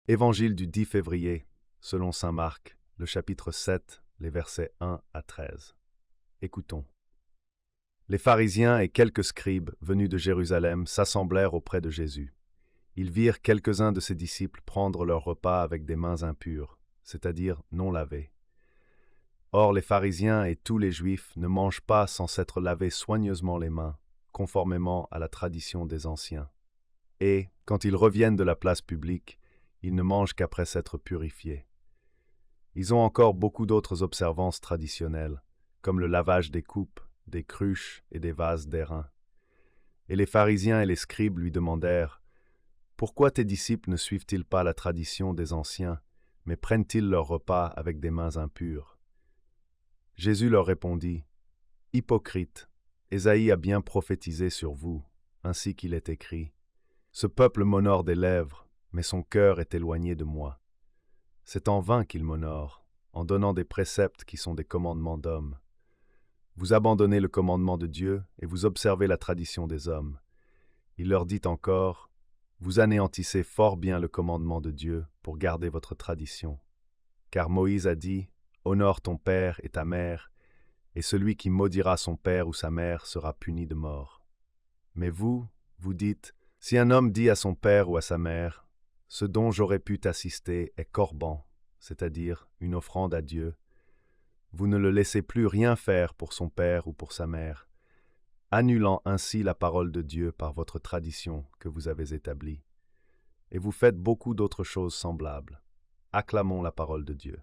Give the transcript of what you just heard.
Évangile du 10 février, selon saint Marc, le chapitre 7, les versets 1 à 13. Écoutons. Les pharisiens et quelques scribes venus de Jérusalem s'assemblèrent auprès de Jésus. Ils virent quelques-uns de ses disciples prendre leur repas avec des mains impures, c'est-à-dire non lavées. Or les pharisiens et tous les juifs ne mangent pas sans s'être lavés soigneusement les mains, conformément à la tradition des anciens. Et, quand ils reviennent de la place publique, ils ne mangent qu'après s'être purifiés. Ils ont encore beaucoup d'autres observances traditionnelles, comme le lavage des coupes, des cruches et des vases d'airain. Et les pharisiens et les scribes lui demandèrent « Pourquoi tes disciples ne suivent-ils pas la tradition des anciens, mais prennent-ils leur repas avec des mains impures ?» Jésus leur répondit « Hypocrites, Ésaïe a bien prophétisé sur vous, ainsi qu'il est écrit « Ce peuple m'honore des lèvres, mais son cœur est éloigné de moi. C'est en vain qu'il m'honore, en donnant des préceptes qui sont des commandements d'hommes. Vous abandonnez le commandement de Dieu et vous observez la tradition des hommes. » Il leur dit encore, « Vous anéantissez fort bien le commandement de Dieu pour garder votre tradition. Car Moïse a dit, « Honore ton père et ta mère, et celui qui maudira son père ou sa mère sera puni de mort. » Mais vous, vous dites, « Si un homme dit à son père ou à sa mère, « Ce dont j'aurais pu t'assister est corban, c'est-à-dire une offrande à Dieu, » vous ne le laissez plus rien faire pour son père ou pour sa mère, annulant ainsi la parole de Dieu par votre tradition que vous avez établie. Et vous faites beaucoup d'autres choses semblables. Acclamons la parole de Dieu.